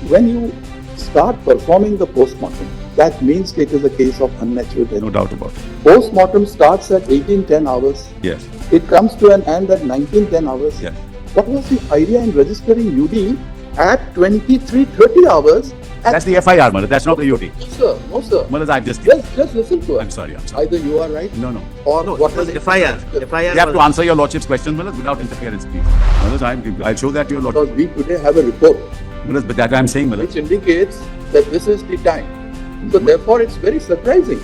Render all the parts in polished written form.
When you start performing the postmortem, that means it is a case of unnatural death. No doubt about it. Postmortem starts at 18:10 hours. Yes. It comes to an end at 19:10 hours. Yes. What was the idea in registering UD at 23:30 hours? That's the FIR, Malad. That's not the UT. No, sir. No, sir. Malad, I've just... Just listen to it. I'm sorry, I'm sorry. Either you are right No. or No, what it was is FIR. FIR You have to answer your Lordship's question, Malad, without interference, please. Malad, I'll show that to your Lordship. Because we today have a report Malad, but that I'm saying, Malad. which indicates that this is the time. So therefore it's very surprising.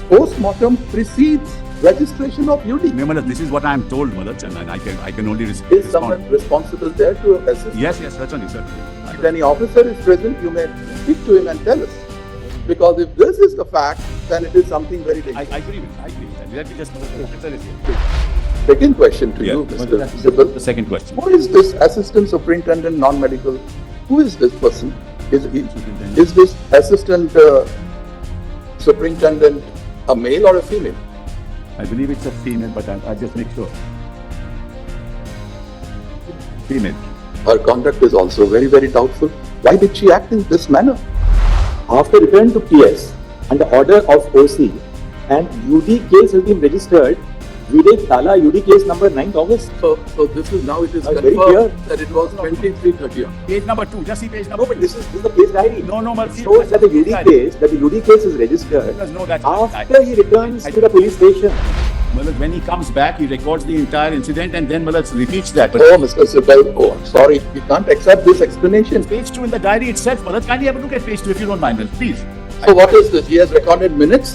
Postmortem precedes registration of UD. No, Malad, this is what I'm told, Malad, and I can only Is respond. someone responsible there to assist? Yes, certainly. If any officer is present, you may speak to him and tell us. Because if this is the fact, then it is something very I dangerous. agree with that. Let me just... Officer is here. Second question to you, Yeah. Mr. Sibal. The second question. Who is this assistant superintendent non-medical? Who is this person? Is this assistant superintendent a male or a female? I believe it's a female, but I'll just make sure. Female. Her conduct is also very, very doubtful. Why did she act in this manner? After return to PS under order of OC and UD case has been registered, Vivek Tala UD case number 9th August. So this is now it is Very confirmed clear. that it was 23:30. Page number 2. Just see page number No, but this is the case diary. No, but see, Shows that the UD case is registered Because no, that's after he returns to the police station. Malad, when he comes back, he records the entire incident and then Malad repeats that. But Oh, Mr. Sibal, oh, I'm sorry, we can't accept this explanation. page 2 in the diary itself, Malad, kindly have a look at page 2 if you don't mind, Malad, please. So what is this? He has recorded minutes,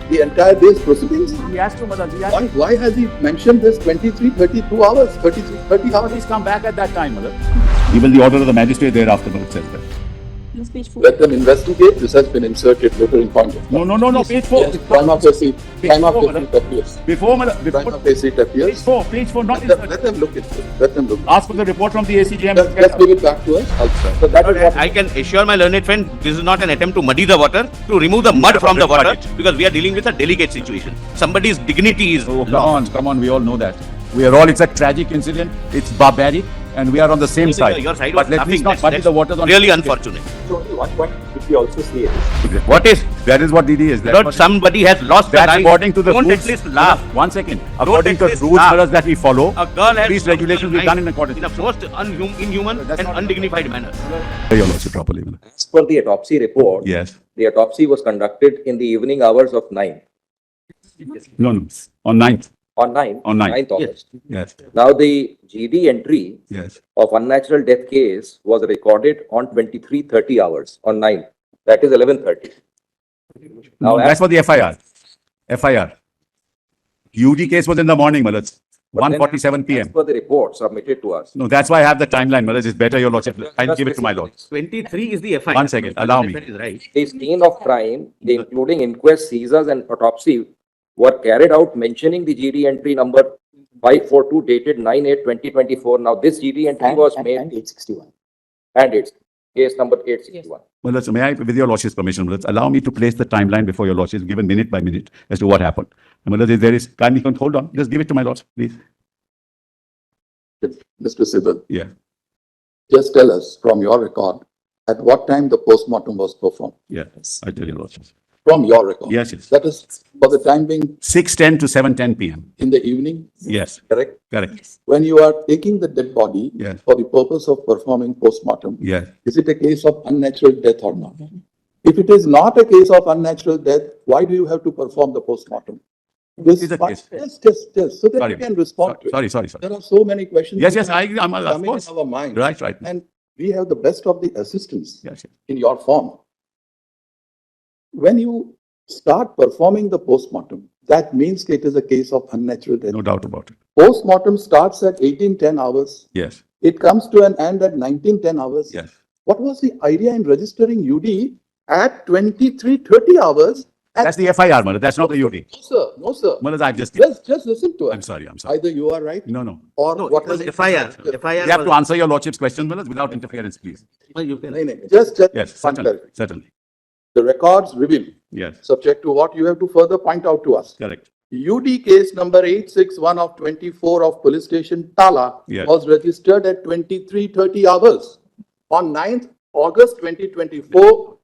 the entire day's proceedings. He has to, Malad, he has to. Why has he mentioned this 23:32 hours, 33:30 hours? He's come back at that time, Malad. Even the order of the magistrate thereafter, Malad says that. Page 4. Let them investigate. This has been inserted later in point of time. No, page 4. Yes, prima facie it appears. Before, Malad, Prima facie it appears. page 4, not Let them look into it. Let them look. Ask for the report from the ACGM. Let's give it back to us outside. So that is what I can assure my learned friend, this is not an attempt to muddy the water, to remove the mud from the water, because we are dealing with a delicate situation. Somebody's dignity is Oh, lost. come on, we all know that. It's a tragic incident, it's barbaric, and we are on the same side. Your side But was let me nothing. not muddy the waters on Really unfortunate. only one point which we also see is What is? That is what DD is. That's Not what- somebody has lost the That's life. according to the Don't rules. at least laugh. One second. According to at the least rules laugh. Maharaj, that we follow, A girl has these regulations we've done in accordance. in a most inhuman That's and not- undignified manner. Your Lordship, properly. As per the autopsy report, Yes. the autopsy was conducted in the evening hours of 9, No. On 9th. on 9, On 9th. 9th August. Yes. Now, the GD entry Yes. of unnatural death case was recorded on 23:30 hours on 9th. That is 11:30. No, Now, that's for the FIR. FIR. UD case was in the morning, Malaj. but then 1:47 As p.m. per the report submitted to us. No, that's why I have the timeline, Malaj. It's better, Your Lordship. I'll give it to my Lord. 23 is the FIR. One second, allow me. That is right. The scene of crime, including inquest, seizures, and autopsy, were carried out mentioning the GD entry number 542 dated 9/8/2024. Now, this GD entry was made and 861. and it's case number 861. Malaj, may I, with Your Lordship's permission, Malaj, allow me to place the timeline before Your Lordship, given minute by minute, as to what happened. And Malaj, if there is, kindly hold on. Just give it to my Lord, please. Mr. Sibal, Yeah. just tell us from your record at what time the postmortem was performed. Yes. I tell Your Lordship. From your record. Yes. That is for the time being 6:10 to 7:10 p.m. in the evening, Yes. correct? Correct. When you are taking the dead body Yes. for the purpose of performing postmortem, Yes. is it a case of unnatural death or not? If it is not a case of unnatural death, why do you have to perform the postmortem? This It is a case. Just so that Sorry. you can respond to it. Sorry. There are so many questions. Yes, which I agree. I'm, of coming course. in our mind. Right. And we have the best of the assistance Yes. in your form. When you start performing the postmortem, that means it is a case of unnatural death. No doubt about it. Postmortem starts at 18:10 hours. Yes. It comes to an end at 19:10 hours. Yes. What was the idea in registering UD at 23:30 hours? That's the FIR, Malaj. That's not the UT. No, sir. Malaj, I've just... Just listen to it. I'm sorry. Either you are right No. or No, what it was is FIR. FIR You have to was- answer Your Lordship's question, Malaj, without interference, please. You can. No. Just Yes, one certainly. clarification. Certainly. The records reveal, Yes. subject to what you have to further point out to us. Correct. UD case number 861 of 24 of police station Tala Yes. was registered at 23:30 hours. On 9th August 2024,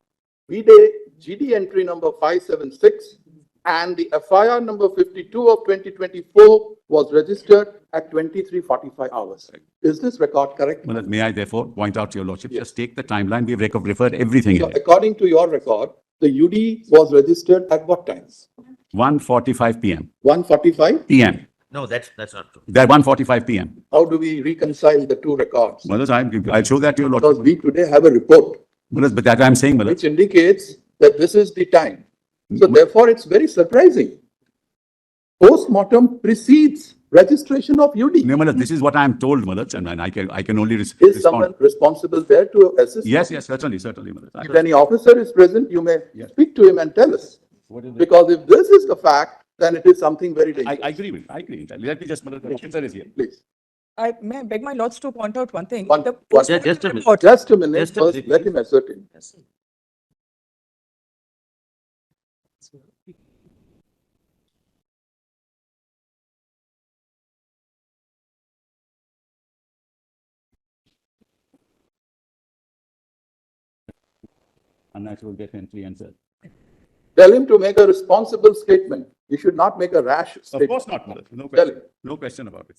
V-Day GD entry number 576 and the FIR number 52 of 2024 was registered at 23:45 hours. Is this record correct? Well, may I therefore point out to your lordship, just take the timeline, we've referred everything So in it. according to your record, the UD was registered at what time? 1:45 PM. 1:45? PM. No, that's not true. That 1:45 PM. How do we reconcile the two records? Well, I'll show that to your Because lordship. we today have a report Well, but that I'm saying, well, which indicates that this is the time. So therefore, it's very surprising. Post-mortem precedes registration of UD. no, Malad, this is what I'm told, Malad, and I can only Is respond. someone responsible there to assist? Yes, certainly, Malad. If any officer is present, you may Yes. speak to him and tell us. What is it? Because if this is the fact, then it is something very I dangerous. agree with, I agree. Let me just, Malad, the officer is here. Please. I may I beg my lords to point out one thing. One- The one- postmortem Just a minute. report- Just a minute, Just a first, minute, let please. him ascertain. Unnatural death entry and cell. Tell him to make a responsible statement. He should not make a rash Of statement. course not, Malad. No Tell question. him. No question about it.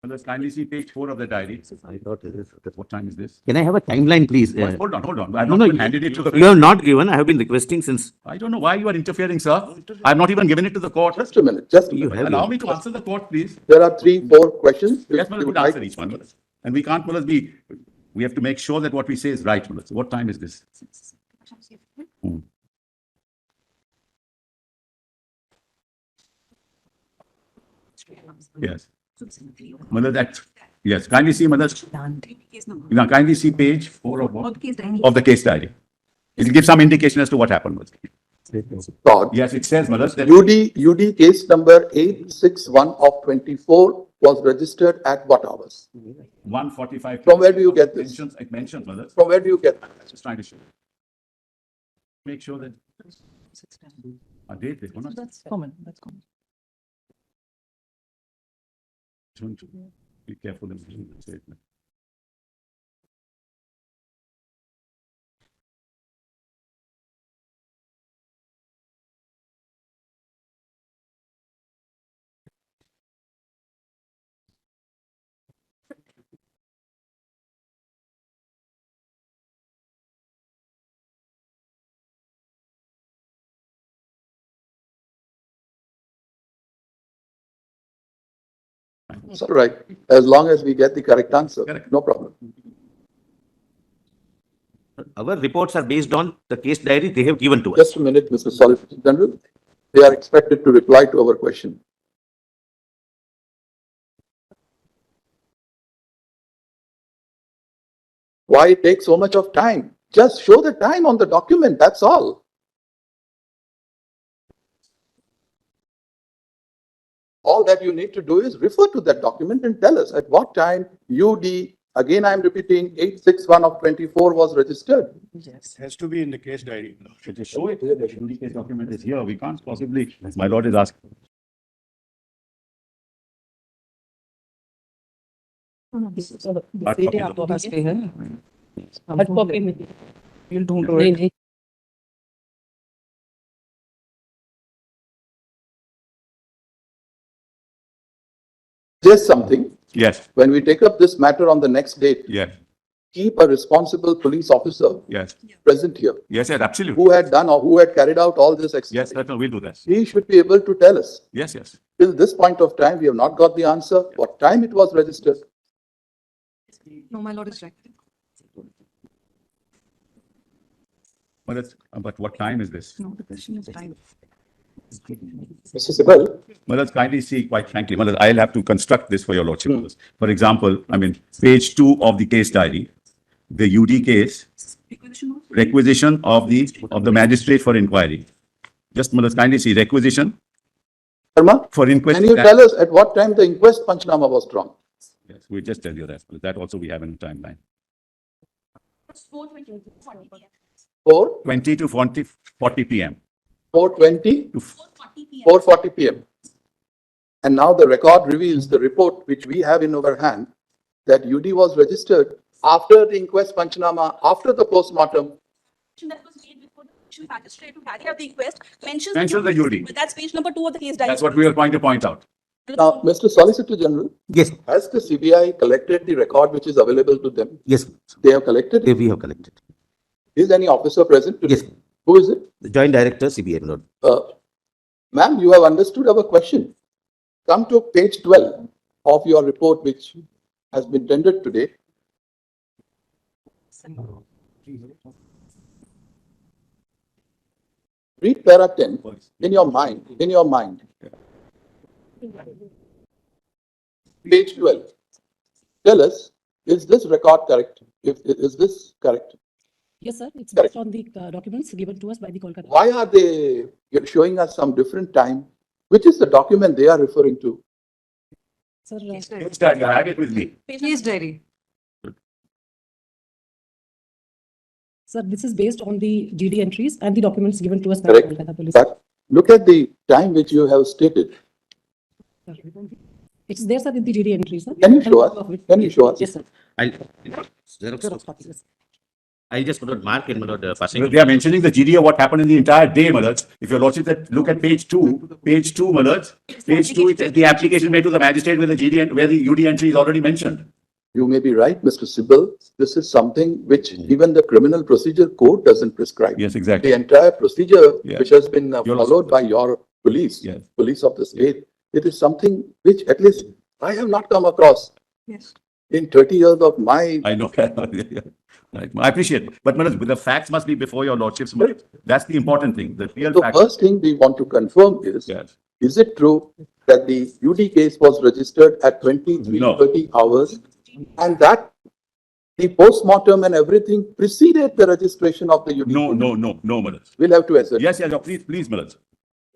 Malad, kindly see page 4 of the diary. I thought it is. What time is this? Can I have a timeline, please? Hold on. I've No, not no, even handed it to the. you have not given. I have been requesting since. I don't know why you are interfering, sir. I've not even given it to the court. Just a minute, just a You minute. have. Allow me to answer the court, please. There are 3, 4 questions. which Yes, we Malad, would good answer like- each one, Malad. And we can't, Malad, we have to make sure that what we say is right, Malad. So what time is this? Hmm. Yes. Malad, yes, kindly see, Malad. Now, kindly see page 4 of what? Of the case diary. It will give some indication as to what happened. Malad. Thought. Yes, it says, Malad, that UD case number 861 of 24 was registered at what hours? 1:45. From where do you get this? It mentions, Malad. From where do you get that? Just trying to show. Make sure that. Date, देखो ना. That's common, that's common. Don't be careful in the statement. It's all right, as long as we get the correct answer, Correct. no problem. Our reports are based on the case diary they have given to us. Just a minute, Mr. Solicitor General. They are expected to reply to our question. Why take so much of time? Just show the time on the document, that's all. All that you need to do is refer to that document and tell us at what time UD, again I am repeating, 861 of 24 was registered. Yes. Has to be in the case diary. Just show it here, the UD case document is here, we can't possibly, my lord is asking. सीधे आपके पास पे है हर copy में you'll ढूंढो it. Just something, Yes, when we take up this matter on the next date, yes, keep a responsible police officer yes, present here, yes, absolutely. who had done or who had carried out all this Yes, exercise. certainly, we'll do that. He should be able to tell us. Yes, yes. Till this point of time, we have not got the answer, what time it was registered. No, my lord is right. But what time is this? No, the question is time. Mr. Sibal, Malad, kindly see, quite frankly, Malad, I'll have to construct this for your lordship. Malad. For example, I mean, page 2 of the case diary, the UD case, requisition of the magistrate for inquiry. Just, Malad, kindly see, requisition Sharma, for inquest. can you tell us at what time the inquest Panchnama was drawn? Yes, we'll just tell you that. Malad. That also we have in the timeline. 20 to 40 p.m. 4:20 to 4:40 p.m. And now the record reveals the report which we have in our hand that UD was registered after the inquest Panchanama, after the postmortem. That was made before the judicial magistrate to carry out the inquest mentions Mentions the UD. But that's page number 2 of the case diary. That's what we are trying to point out. Now, Mr. Solicitor General, Yes, has the CBI collected the record which is available to them? yes, They have collected it? we have collected. Is any officer present today? Yes. Who is it? The Joint Director, CBI, Lord. Ma'am, you have understood our question. Come to page 12 of your report which has been tendered today. Read para 10 in your mind, Page 12. Tell us, is this record correct? Is this correct? Yes, sir. It's Correct. based on the documents given to us by the Kolkata. Why are they showing us some different time? Which is the document they are referring to? Sir, Case diary, I have it with me. Case diary. sir, this is based on the GD entries and the documents given to us by the Correct. Kolkata police. But look at the time which you have stated. It's there, sir, in the GD entries, sir. Can you show us? Can you show us? Yes, sir. I'll, Xerox copy, yes. I'll just mark in passing. They are mentioning the GD of what happened in the entire day, Malaj. If your lordship look at page 2, Malaj, page 2, it is the application made to the magistrate where the GD and where the UD entry is already mentioned. You may be right, Mr. Sibal. This is something which even the criminal procedure code doesn't prescribe. Yes, exactly. The entire procedure Yeah. which has been Your followed by your police, Yes. police of the state, it is something which at least I have not come across Yes. in 30 years of my. I know. Yeah. Right. I appreciate it. But Malaj, the facts must be before your lordships. Malaj. That's the important thing. The real The facts. first thing we want to confirm is, Yes. is it true that the UD case was registered at 23:30 hours and that the postmortem and everything preceded the registration of the UD? No, case? no, Malaj. We'll have to assess. Yes, please, Malaj.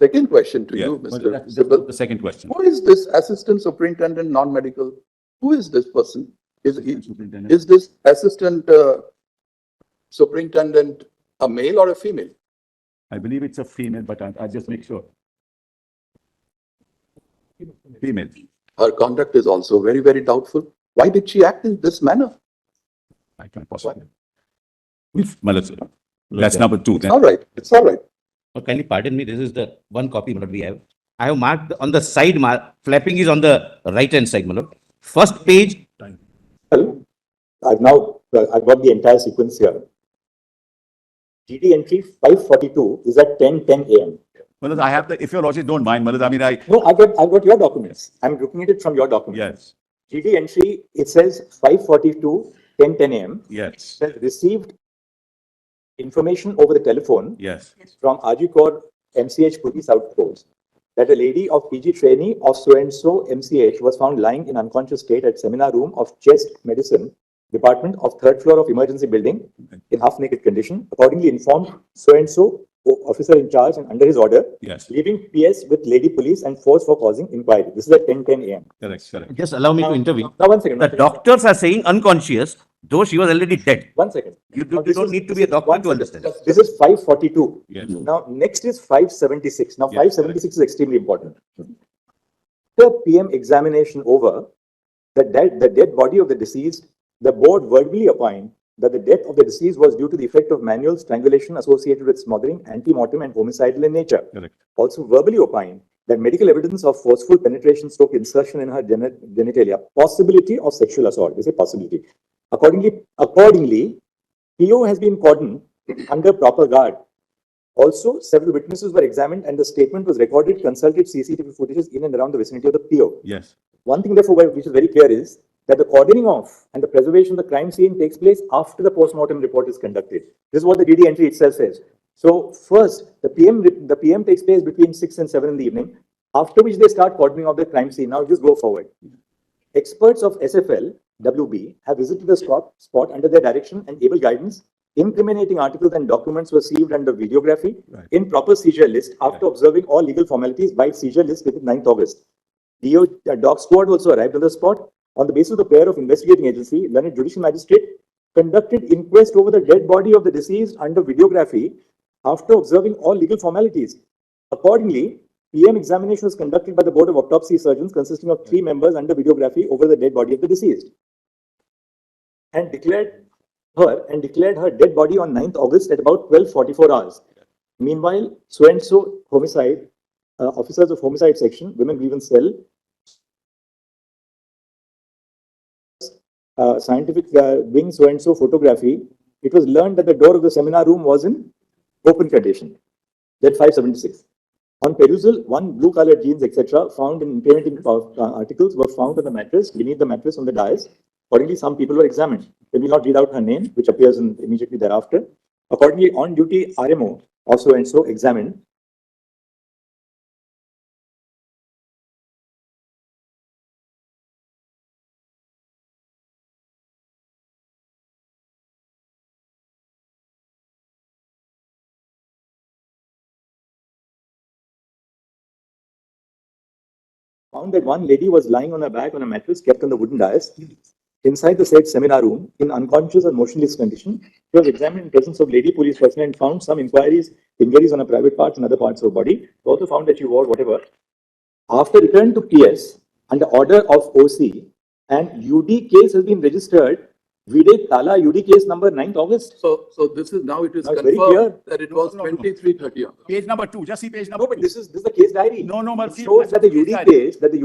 Second question to Yeah. you, Well, Mr. that's Sibal. the second question. Who is this assistant superintendent non-medical? Who is this person? Is this assistant superintendent a male or a female? I believe it's a female, but I'll just make sure. Female. Her conduct is also very, very doubtful. Why did she act in this manner? I can't possibly. Malaj, that's number 2. It's all right. It's all right. Kindly pardon me, this is the one copy that we have. I have marked on the side, flapping is on the right hand side, my lord. First page, Well, I've got the entire sequence here. GD entry 542 is at 10:10 a.m. Malaj, I have if your lordship don't mind, Malaj, I mean, No, I've got your documents. I'm looking at it from your documents. yes, GD entry, it says 542, 10:10 a.m. yes, It says received information over the telephone yes, from Ajikor MCH Police Outpost that a lady of PG trainee of so-and-so MCH was found lying in unconscious state at seminar room of chest medicine department of 3rd floor of emergency building in half-naked condition. Accordingly informed so-and-so officer in charge and under his order, yes, leaving PS with lady police and force for causing inquiry. This is at 10:10 a.m. correct. just allow me to intervene. Now, one second. The doctors are saying unconscious, though she was already dead. One second. You Now, this don't is- need to be a doctor one to second. understand. This is 542. Yes. Now, next is 576. Now, Yes, 576 is extremely important. The PM examination over, the dead body of the deceased, the board verbally opined that the death of the deceased was due to the effect of manual strangulation associated with smothering, ante-mortem, and homicidal in nature. Correct. Also verbally opined that medical evidence of forceful penetration stroke insertion in her genitalia, possibility of sexual assault. They say possibility. Accordingly, PO has been cordoned under proper guard. Also, several witnesses were examined and the statement was recorded, consulted CCTV footages in and around the vicinity of the PO. Yes, One thing, therefore, which is very clear is that the cordoning off and the preservation of the crime scene takes place after the post-mortem report is conducted. This is what the DD entry itself says. So, first, the PM takes place between 6 and 7 in the evening, after which they start cordoning off the crime scene. Now, just go forward. Experts of SFL, WB, have visited the spot under their direction and able guidance. Incriminating articles and documents were received under videography Right. in proper seizure list after observing all legal formalities by seizure list within 9th August. Dog squad also arrived on the spot. On the basis of the prayer of investigating agency, learned judicial magistrate conducted inquest over the dead body of the deceased under videography after observing all legal formalities. Accordingly, PM examination was conducted by the Board of Autopsy Surgeons consisting of 3 members under videography over the dead body of the deceased and declared her dead body on 9th August at about 12:44 hours. Meanwhile, so-and-so homicide, officers of homicide section, women grievance cell, scientific wing so-and-so photography, it was learned that the door of the seminar room was in open condition. That 576. On perusal, 1 blue-colored jeans, etc., found in implementing articles were found on the mattress, beneath the mattress on the dais. Accordingly, some people were examined. They will not read out her name, which appears immediately thereafter. Accordingly, on-duty RMO, also and so examined. Found that one lady was lying on her back on a mattress kept on the wooden dais inside the said seminar room in unconscious or motionless condition. She was examined in presence of lady police personnel and found some injuries on her private parts and other parts of her body. Also found that she wore whatever. After return to PS under order of OC and UD case has been registered. Vide Tala UD case number 9th August. So this is now it is Now it's very confirmed clear. that it was 23:30. Page number 2, just see page number No, but 2. this is the case diary. No, It see, shows that the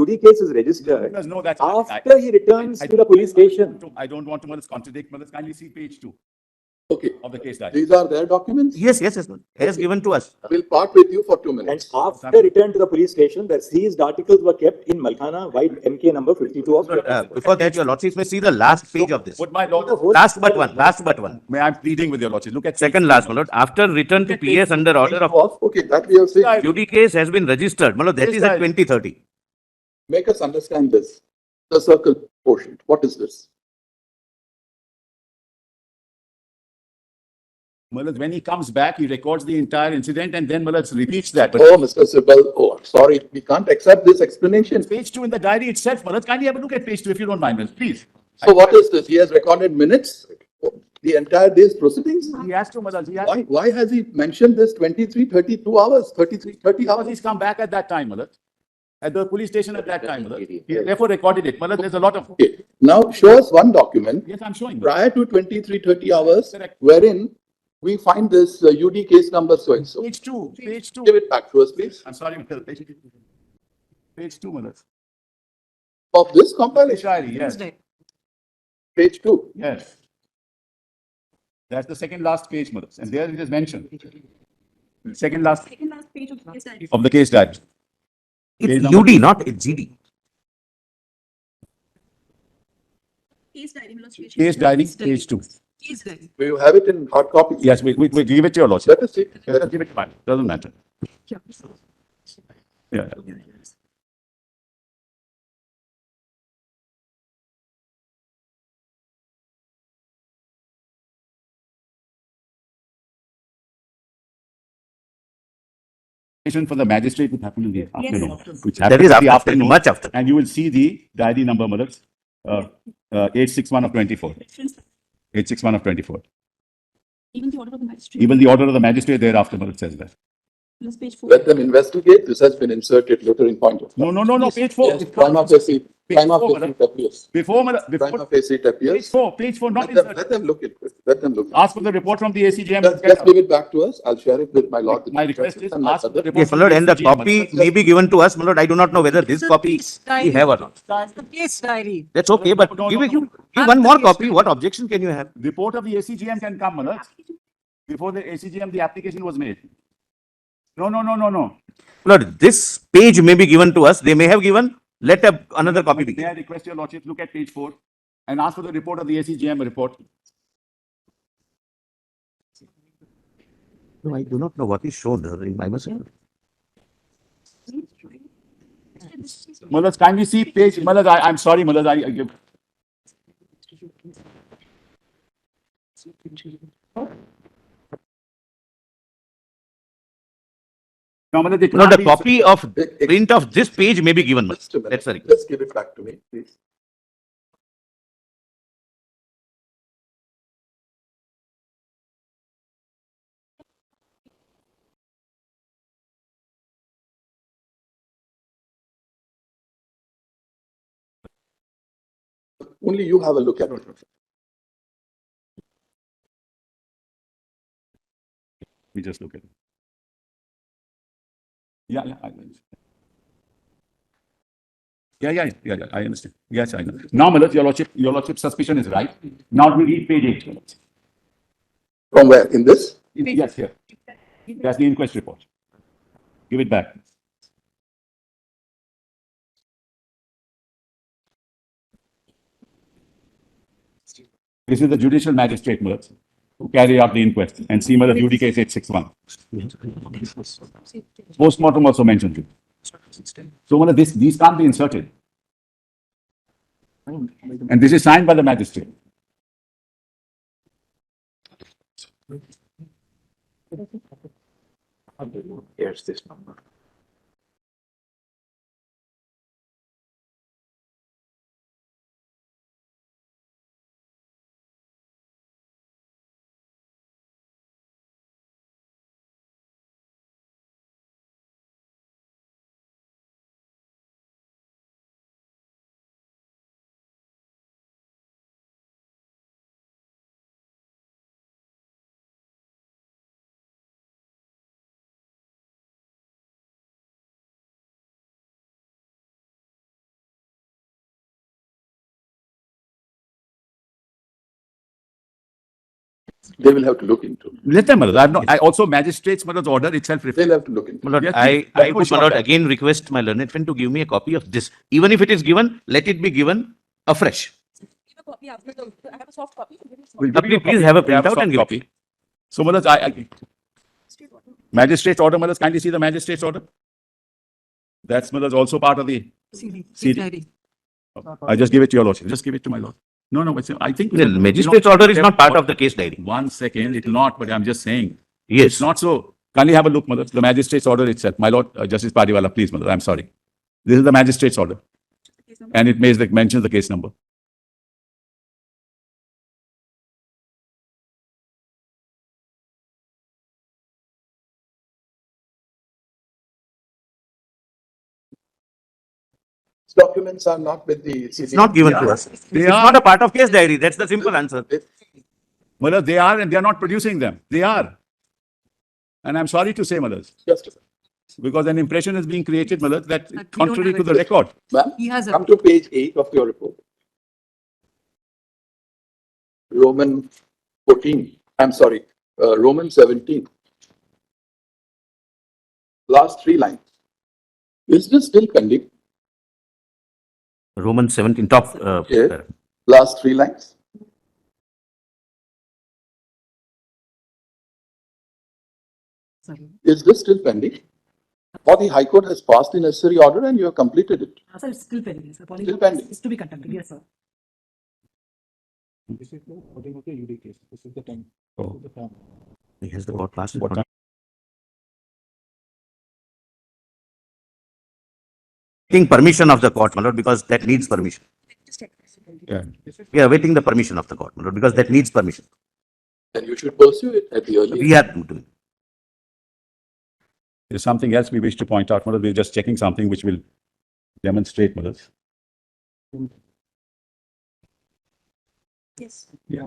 UD case is registered Because no, that's after he returns to the police station. I don't want to contradict, but let's kindly see page 2 Okay, of the case diary. these are their documents. Yes, yes, yes. It is given to us. We'll part with you for 2 And minutes. after return to the police station, the seized articles were kept in Malkhana, white MK number 52 of. Before that, your lordships may see the last page of this. What my lord, Last but one. may I'm pleading with your lordship. Look at Second last, my lord. After return to PS under order of Okay, that we have seen. UD case has been registered. My lord, that is at 2030. Make us understand this. The circle portion. What is this? Malad, when he comes back, he records the entire incident and then Malad repeats that. But Oh, Mr. Sibal, oh, I'm sorry, we can't accept this explanation. page 2 in the diary itself, Malad, kindly have a look at page 2 if you don't mind, Malad, please. So what is this? He has recorded minutes, the entire day's proceedings? He has to, Malad. He has Why has he mentioned this 32 hours, 30 because hours? he's come back at that time, Malad. At the police station at that time, Malad. He therefore recorded it. Malad, there's a lot of. Okay. Now show us one document Yes, I'm showing. Malad. prior to 23:30 hours, Correct. wherein we find this UD case number so and so. Page 2, page 2. Give it back to us, please. I'm sorry, Malad. Page 2, Malad. Of this compilation, Diary, yes, page 2. yes. That's the second last page, Malad. And there it is mentioned. Second last Second last page of the case diary. of the case diary. Page It's number UD, not it's GD. Case diary, my lord. Case diary, page 2. Case diary. We have it in hard copy. Yes, we give it to your lordship. Let us see. Let us give it to mine. Doesn't matter. Yeah. For the magistrate would happen in the afternoon. Which That happens is in after, the afternoon. much after. And you will see the diary number, Malad, 861 of 24. 861 of 24. Even the order of the magistrate. Even the order of the magistrate thereafter, Malad, says that. Plus page 4. Let them investigate. This has been inserted later in point of time. No, page 4. Yes, prima facie, prima facie it appears. Before, Malad, Prima before, facie it appears. page 4, not Let them look into it. Let them look. ask for the report from the ACGM. Just give it back to us. I'll share it with my lord. My request is And my ask for the brother. report. Yes, my lord, and the copy may be given to us, my lord. I do not know whether this copy we have or not. That's the case diary. That's okay, but No, give one more copy. What objection can you have? Report of the ACGM can come, Malad. Before the ACGM, the application was made. No. Lord, this page may be given to us. They may have given. Let another copy be May I given. request your lordship, look at page 4 and ask for the report of the ACGM report. No, I do not know what is shown. I must. Malad, kindly see page, Malad, I'm sorry, Malad, I give. No, Malad, it No, can't the be- copy of print of this page may be given. my lord. Just a minute. That's the request. Just give it back to me, please. only you have a look at it. We just look at it. Yeah, yeah, I understand. Yes, I know. Now, my lord, your lordship suspicion is right. Now we read page 8. From where? In this? Yes, here. That's the inquest report. Give it back. This is the judicial magistrate, my lord, who carry out the inquest. And see, my lord, UD case 861. Postmortem also mentioned. So, my lord, these can't be inserted. And this is signed by the magistrate. Here's this number. They will have to look into. Let them, my lord. I also magistrate's, my lord's order itself reflects. They'll have to look into. My lord, Yes, I please. would, my lord, again request my learned friend to give me a copy of this. Even if it is given, let it be given afresh. Give a copy after the, I have a soft copy. We'll give you a Please copy. have a We have printout soft and give it. copy. So, my lord, magistrate's order, my lord, kindly see the magistrate's order. That's, my lord, also part of the CD. CD. I just give it to your lordship. Just give it to my lord. No, I think. The magistrate's order is not part of the case diary. 1 second, it will not, but I'm just saying. Yes. It's not so. Kindly have a look, my lord. The magistrate's order itself. My lord, Justice Padiwala, please, my lord, I'm sorry. This is the magistrate's order. And it mentions the case number. Documents are not with the. It's not given to us. They It's are. not a part of case diary. That's the simple answer. My lord, they are, and they are not producing them. They are. And I'm sorry to say, my lord, Just a second. because an impression is being created, my lord, that we don't contrary have to it. the record. Ma'am, He has a- come to page 8 of your report. Roman 14, I'm sorry, Roman 17. Last 3 lines. Is this still pending? Roman 17, top. Yes. Last 3 lines. Sorry. Is this still pending? Or the High Court has passed the necessary order and you have completed it? Sir, it's still pending, sir. Still pending. It's to be conducted, yes, sir. This is the UD case. This is the time. Has the court passed it? What time? Awaiting permission of the court, my lord, because that needs permission. Just check. Yeah. We are awaiting the permission of the court, my lord, because that needs permission. Then you should pursue it at the earliest. We are doing. There's something else we wish to point out, my lord. We're just checking something which will demonstrate, my lord. Yes. Yeah.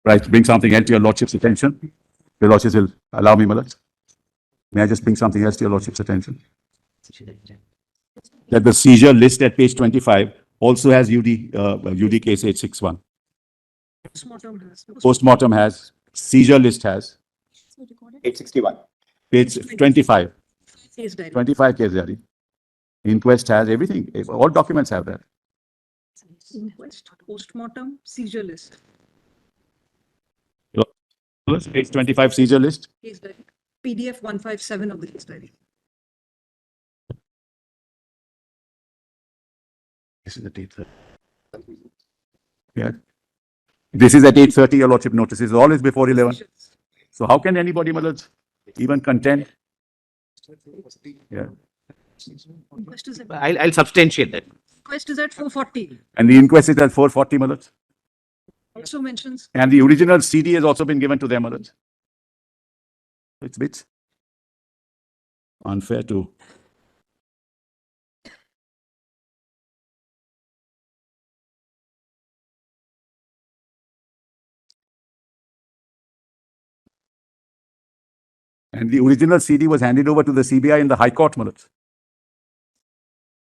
right, bring something else to your lordship's attention. Your lordships will allow me, my lord. May I just bring something else to your lordship's attention? That the seizure list at page 25 also has UD case 861. Postmortem has, seizure list has, 861. page 25, Case diary. 25 case diary. Inquest has everything. All documents have that. Inquest, postmortem, seizure list. Page 25 seizure list. Case diary. PDF 157 of the case diary. This is at 8:30. Yeah. This is at 8:30, your lordship notices. All is before 11. So how can anybody, my lords, even contend? Yeah. Inquest is at, I'll substantiate that. inquest is at 440. And the inquest is at 4:40, my lords. Also mentions And the original CD has also been given to them, my lords. It's a bit unfair to. And the original CD was handed over to the CBI in the High Court, my lords,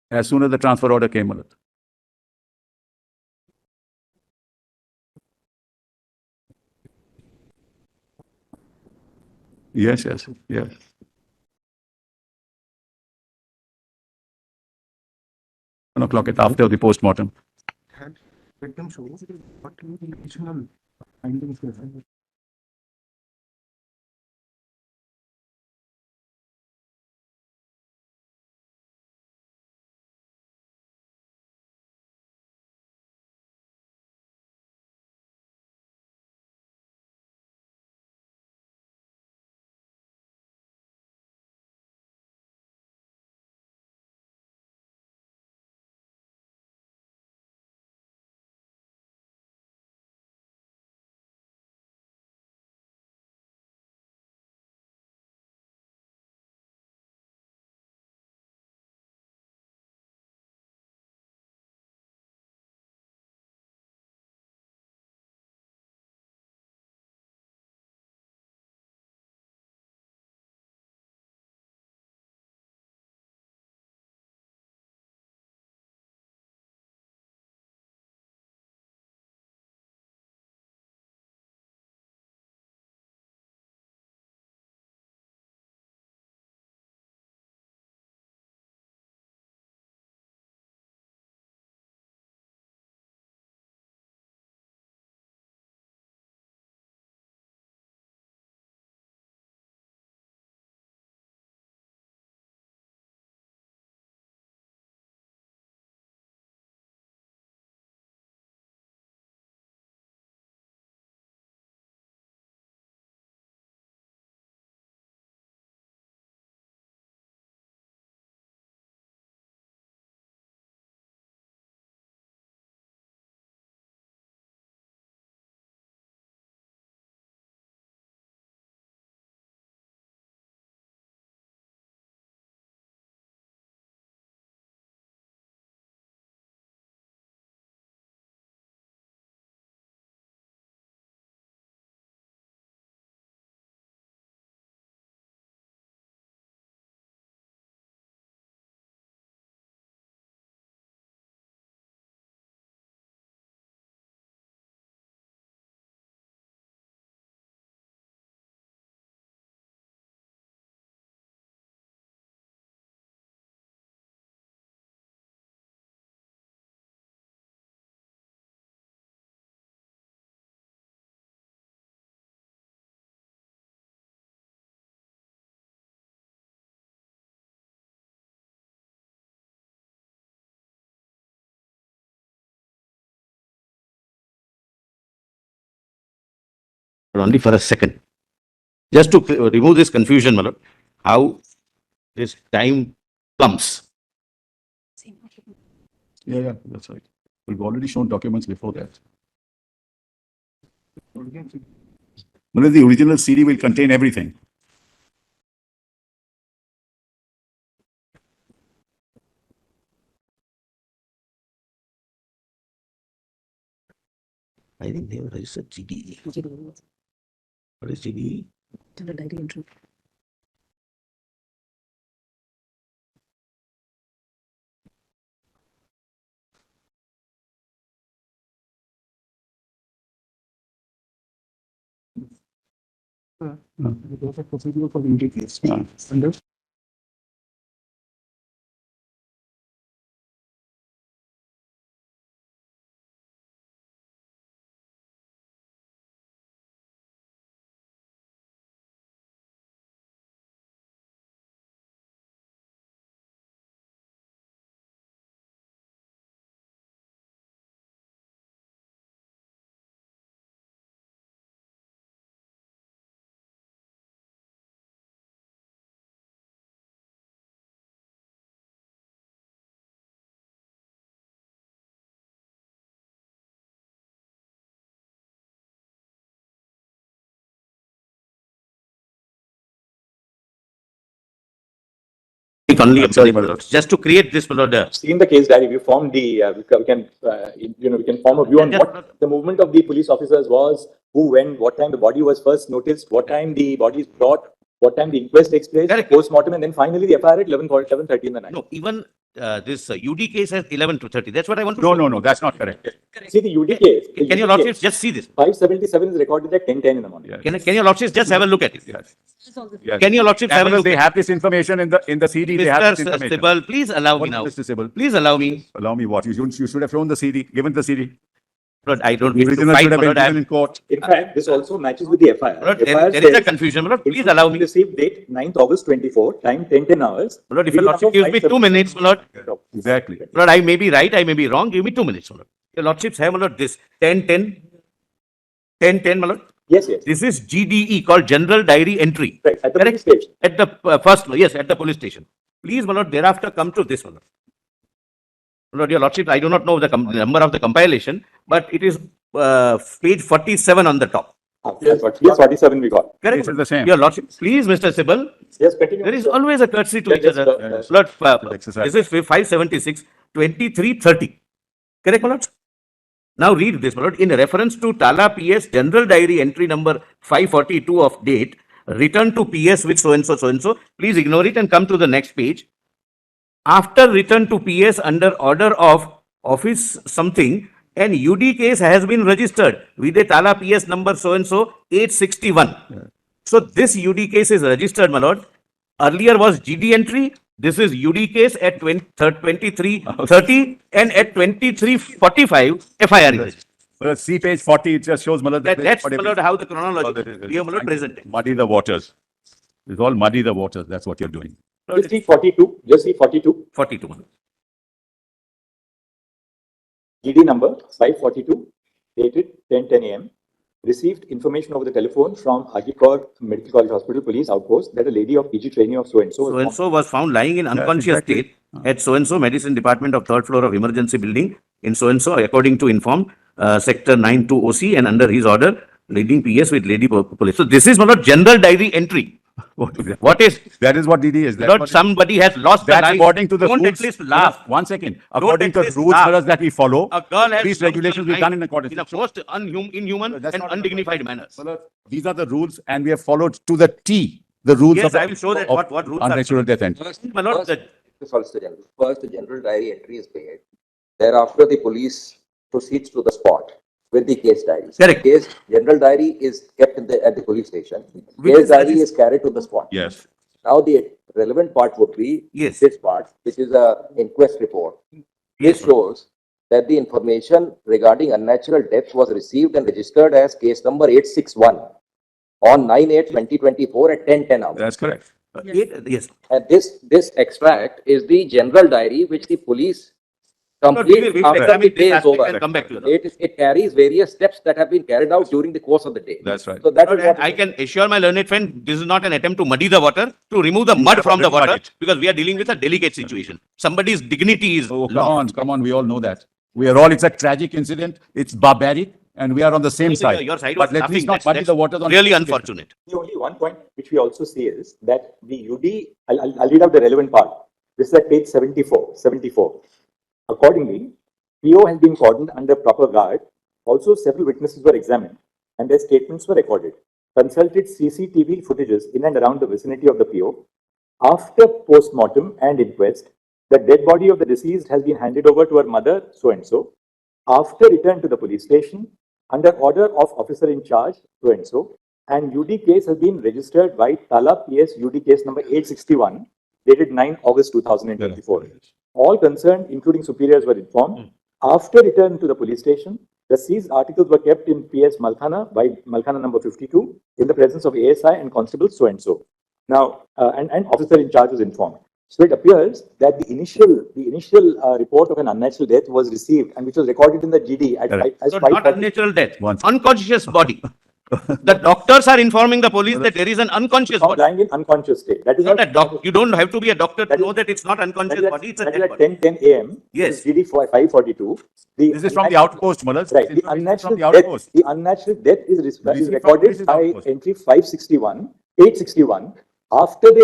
as soon as the transfer order came, my lords. Yes, yes, yes. O'clock at after the postmortem. Victim shows what additional findings were. Only for a second. Just to remove this confusion, my lord, how this time comes. Yeah, that's right. We've already shown documents before that. Well, the original CD will contain everything. I think they have registered GDE. What is GDE? General diary entry. Those are procedural for the UD case. Under It only just to create this, Seen the case diary, we formed the, we can, we can form a view on what the movement of the police officers was, who, when, what time the body was first noticed, what time the body is brought, what time the inquest takes place, Correct. post-mortem, and then finally the FIR at 11:30 in the night. no, even this UD case has 11 to 30. That's what I want to No, show. no, no, that's not correct. See the UD case. the Can your UD lordship case, just see this? 577 is recorded at 10:10 in the morning. Yes. Can your lordship just have a look at it? Yes. Yes. Can your lordship have a Because look they at have this information in the CD, they have this Mr. information. Sibal, please allow me What now. is Mr. Sibal? Please allow me. Allow me what? You should have shown the CD, given the CD. Lord, I don't The need to original fight, should have my been lord. I given am- in court. In fact, this also matches with the FIR. Lord, FIR there is a says, confusion, my lord. Please allow me. Received date 9th August 24, time 10:10 hours. My lord, if your PD lordship number gives me 2 minutes, my lord. Exactly. Lord, I may be right, I may be wrong. Give me 2 minutes, my lord. Your lordships have, my lord, this 10-10, 10-10, my lord. Yes, yes. This is GDE called General Diary Entry. Right, at the Correct? police station. At the first floor, yes, at the police station. Please, my lord, thereafter come to this, my lord. My lord, your lordship, I do not know the number of the compilation, but it is page 47 on the top. Yes, 47 we got. Correct? This is the same. Your lordship, please, Mr. Sibal, Yes, continue. there is sir. always a courtesy to Yes, each yes, other. sir. Lord, Exercise. this is 576, 2330. Correct, my lord? Now read this, my lord. In reference to Tala PS General Diary Entry number 542 of date, return to PS with so-and-so, please ignore it and come to the next page. After return to PS under order of office something, an UD case has been registered with a Tala PS number so-and-so 861. So this UD case is registered, my lord. Earlier was GD entry. This is UD case at 2330 and at 2345 FIR is registered. Well, see page 40, it just shows, Malad. That's, my lord, how the chronology we have, my lord, presented. Muddy the waters. It's all muddy the waters. That's what you're doing. Just see 42, just see 42. 42. my lord. GD number 542, dated 10:10 a.m. Received information over the telephone from Hajikor Medical College Hospital Police Outpost that a lady of PG training of so-and-so was So-and-so was found lying in unconscious exactly. state at so-and-so medicine department of third floor of emergency building in so-and-so according to informed sector 92 OC and under his order leading PS with lady police. So this is, my lord, general diary entry. What is? That is what DD is. That's Lord, what somebody has lost the That's life. according to the Don't rules. at least laugh. 1 second. Don't According at to the least rules laugh. Maharaj, that we follow, A girl has these lost regulations her will be done life in accordance. in a most inhuman That's and not- undignified manner. Maharaj, these are the rules and we have followed to the T, the rules Yes, of the, I will show that of what rules are. unnatural death end. My lord, Solicitor General. First, the general diary entry is made. Thereafter, the police proceeds to the spot with the case diaries. Correct. Case general diary is kept at the police station. Which Case is diary regis- is carried to the spot. Yes. Now, the relevant part would be Yes. this part, which is a inquest report. Yes, This shows that the information regarding unnatural death was received and registered as case number 861 on 9/8/2024 at 10:10 hours. That's correct. yes. And this extract is the general diary which the police complete we will after the examine day this is over. aspect and come back to you. It carries various steps that have been carried out during the course of the day. That's right. So that is Lord, what I can assure my learned friend, this is not an attempt to muddy the water, to remove the mud from the Mud water, it. because we are dealing with a delicate situation. Somebody's dignity is Oh, lost. come on, we all know that. We are all, it's a tragic incident, it's barbaric, and we are on the same side. Your side was But let's laughing. not muddy the waters on. Really unfortunate. The only one point which we also see is that the UD, I'll read out the relevant part. This is at page 74. Accordingly, PO has been cordoned under proper guard Also, several witnesses were examined and their statements were recorded. Consulted CCTV footages in and around the vicinity of the PO. After post-mortem and inquest, the dead body of the deceased has been handed over to her mother, so-and-so. After return to the police station, under order of officer in charge, so-and-so, and UD case has been registered by Tala PS UD case number 861, dated 9 August 2024. All concerned, including superiors, were informed. After return to the police station, the seized articles were kept in PS Malkhana by Malkhana number 52 in the presence of ASI and constable so-and-so. Now, and officer in charge was informed. So it appears that the initial report of an unnatural death was received and which was recorded in the GD at as So not unnatural death, unconscious body. The doctors are informing the police that there is an unconscious body. lying in unconscious state. That is Not not a doc, you don't have to be a doctor to know that it's not unconscious body, it's a that is dead at body. 10:10 a.m. Yes. GD 542. This is from the outpost, Malaj. Right. This is from the outpost. The unnatural death is Received from police recorded is by outpost. entry 861 after they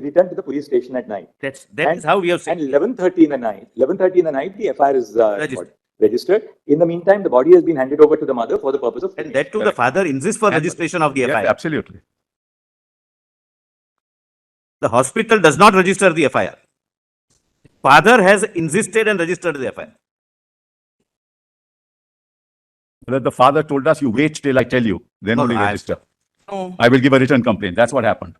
return to the police station at night. That is how we have And said. 11:30 in the night, the FIR is registered. In the meantime, the body has been handed over to the mother for the purpose of. And that too, the father insists for registration of the Yes, FIR. absolutely. The hospital does not register the FIR. Father has insisted and registered the FIR. But the father told us, you wait till I tell you, then No, only no, I- register. No. I will give a written complaint. That's what happened.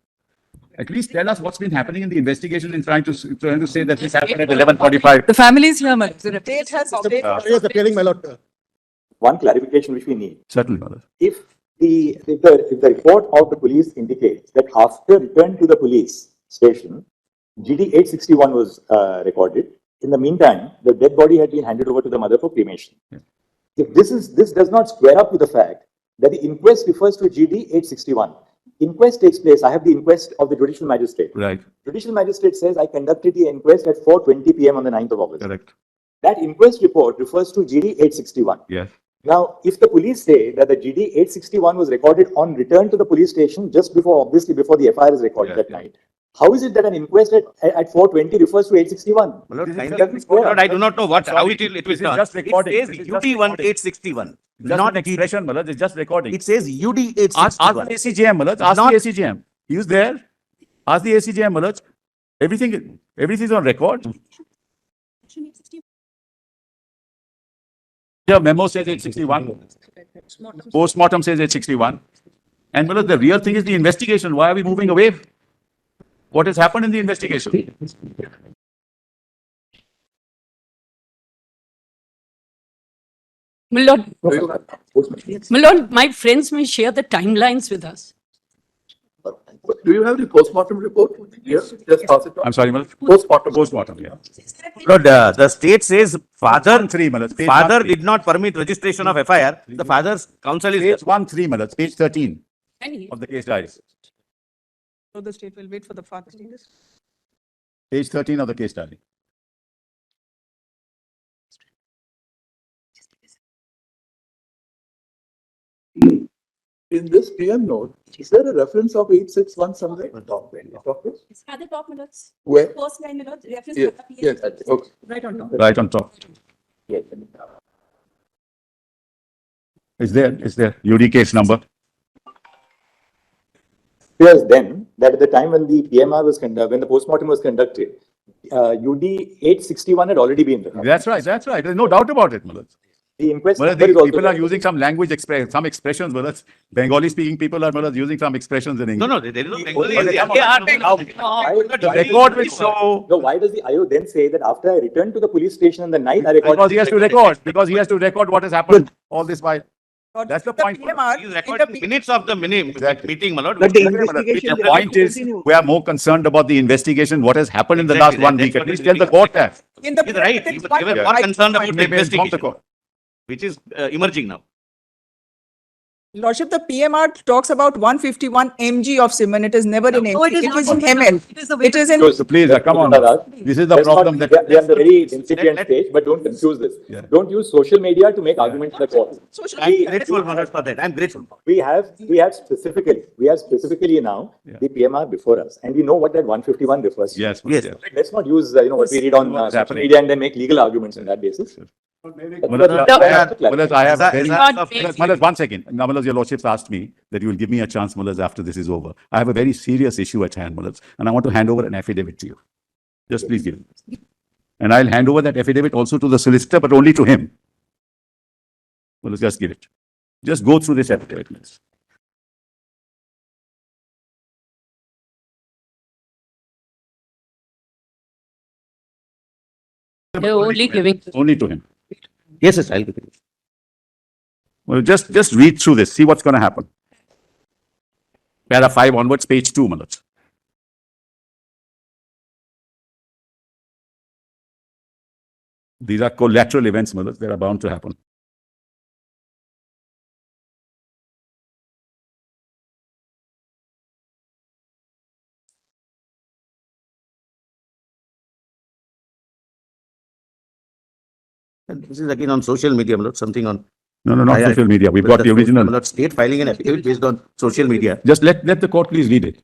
At least tell us what's been happening in the investigation in trying to say that this happened at 11:45. The family is here, Madam. The state has Yes, appearing, my lord. One clarification which we need. Certainly, Malaj. If the report of the police indicates that after return to the police station, GD 861 was recorded. In the meantime, the dead body had been handed over to the mother for cremation. If this does not square up with the fact that the inquest refers to GD 861. Inquest takes place. I have the inquest of the judicial magistrate. Right, Judicial magistrate says I conducted the inquest at 4:20 p.m. on the 9th of August. correct. That inquest report refers to GD 861. Yes. Now, if the police say that the GD 861 was recorded on return to the police station just before, obviously before the FIR is recorded Yeah, that yeah. night, how is it that an inquest at 4:20 refers to 861? Lord, I do not know how it will This is done. just recording. It This says is just UD recording. 1861. Just Not an expression, Malaj. It's just recording. It says UD Ask 861. the ACGM, Malaj. Ask Not- the ACGM. He was there. Ask the ACGM, Malaj. Everything is on record. Your memo says 861. Postmortem says 861. And Malaj, the real thing is the investigation. Why are we moving away? What has happened in the investigation? My lord, my friends may share the timelines with us. Do you have the postmortem report? Yes, just pass it on. I'm sorry, Malaj. Postmortem, yeah. Lord, the state says father 1-3, Malaj. Page father 1-3. did not permit registration of FIR. The father's counsel is Page 1-3, Malaj. Page 13 And he, of the case diary. so the state will wait for the father. Page 13 of the case diary. In this PM note, is there a reference of 861 somewhere? At the top, minutes. Where? First line, minutes, reference. Yes, to the yes, PH. okay. Right on top. Right on top. Is there UD case number? Appears then that at the time when the PMR was when the postmortem was conducted, UD 861 had already been there. That's right. There's no doubt about it, Malaj. The inquest Malaj, number is these also people are there. using some language, some expressions, Malaj. Bengali speaking people are, Malaj, using some expressions in English. no, there is no Bengali. But Yeah, the record will show, No, why does the IO then say that after I returned to the police station in the night, I recorded? because he has to record what has happened all this while. That's the point. He is recording minutes of the meeting, my lord. But the investigation. The point is, we are more concerned about the investigation, what has happened in the Exactly, last 1 that's week. what At least is tell the court that. He's right. He was more concerned about the Maybe inform the investigation, court. which is emerging now. Lordship, the PMR talks about 151 mg of semen. It is never in mg. It was in ml. It is in. So please, come on. This is the Let's problem not- that. We are in the very incipient stage, but don't confuse this. Yeah. Don't use social media to make arguments in the court. I'm grateful, my lord, for that. I'm grateful. We have specifically now the PMR before us, and we know what that 151 refers to. Yes. Yes. Let's not use, what we read on social happening. media and then make legal arguments on that basis. Malas, I have very, Not Malas, one second. Now, Malas, your lordships asked me that you will give me a chance, Malas, after this is over. I have a very serious issue at hand, Malas, and I want to hand over an affidavit to you. Just please give it. And I'll hand over that affidavit also to the solicitor, but only to him. Malas, just give it. Just go through this affidavit, Malas. They're only giving. Only to him. Yes, yes, I'll give it. Well, just read through this, see what's going to happen. Para 5 onwards, page 2, Malas. These are collateral events, Malas. They are bound to happen. And this is again on social media, Malad, something on. No, not social media. We've got the original. Malad, state filing an affidavit based on social media. Just let the court please read it.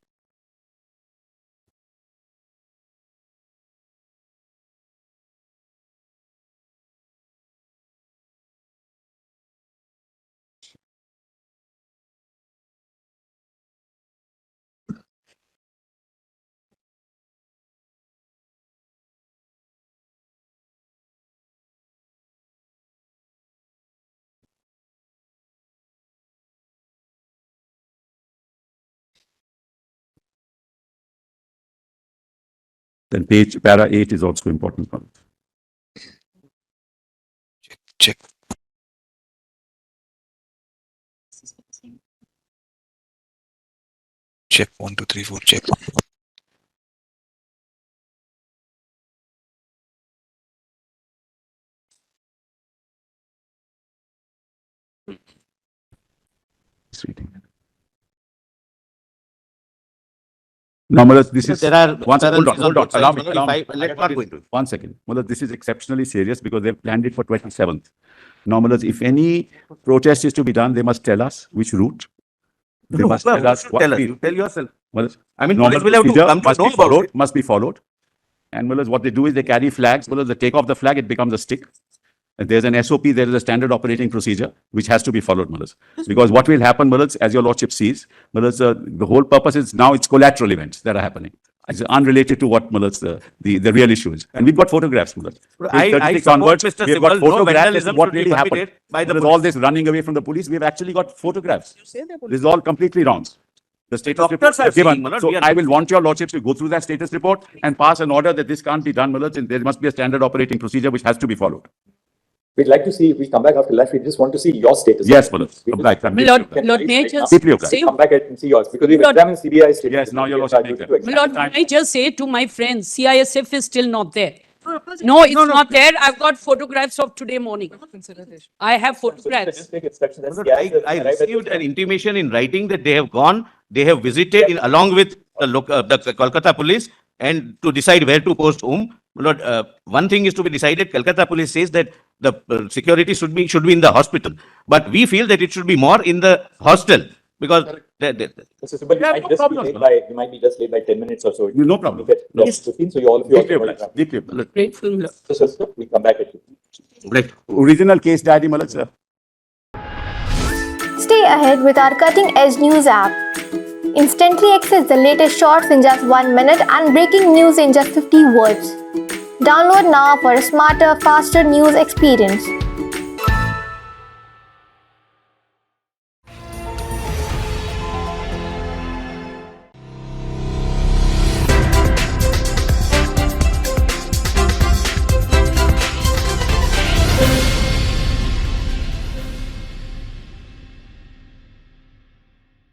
Then page para 8 is also important. Check. Check 1, 2, 3, 4. Check. Now, Malas, this is. There are Hold on. Allow me. Let's not go into it. 1 second. Malas, this is exceptionally serious because they've planned it for 27th. Now, Malas, if any protest is to be done, they must tell us which route. They must tell us what Tell us. speed. You tell yourself. Malas, I mean, normal police will have to procedure come to must know be about followed. it. Must be followed. And Malas, what they do is they carry flags. Malas, they take off the flag, it becomes a stick. And there's an SOP, there is a standard operating procedure, which has to be followed, Malas. Because what will happen, Malas, as your lordship sees, Malas, the whole purpose is now it's collateral events that are happening. It's unrelated to what, Malas, the real issue is. And we've got photographs, Malas. I 36 support onwards, Mr. we've got Sibal. No photographs as to vandalism what should be really happened. permitted by the There's all this running away from the police. We've actually got photographs. This is all completely wrong. The status Doctors report are is given. saying, Malad, So we are- I will want your lordships to go through that status report and pass an order that this can't be done, Malad, and there must be a standard operating procedure which has to be followed. We'd like to see, if we come back after lunch, we just want to see your status. Yes, Malad. Obliged. I'm Lord, deeply Lord, Can may I I just Deeply obliged. say, come back and see yours, because we've Lord- examined CBI status. Yes, now your report. lordship We are make charged that. with two Lord, Time. may I just say to my friends, CISF is still not there. No, it's not there. I've got photographs of today morning. I have photographs. Just take instructions. That's I received an intimation in writing that they have gone, they have visited in, along with the Kolkata police and to decide where to post whom. Lord, one thing is to be decided. Kolkata police says that the security should be in the hospital, but we feel that it should be more in the hostel because Mr. Sibal, Yeah, no problems, you might be just late by 10 minutes or so. No problem. Look at No. 15, so you all of you. Deeply obliged. Deeply obliged. Grateful, Lord. So, we come back at you. Right. Original case diary, Malad, sir. Stay ahead with our cutting edge news app. Instantly access the latest shorts in just 1 minute and breaking news in just 50 words. Download now for a smarter, faster news experience.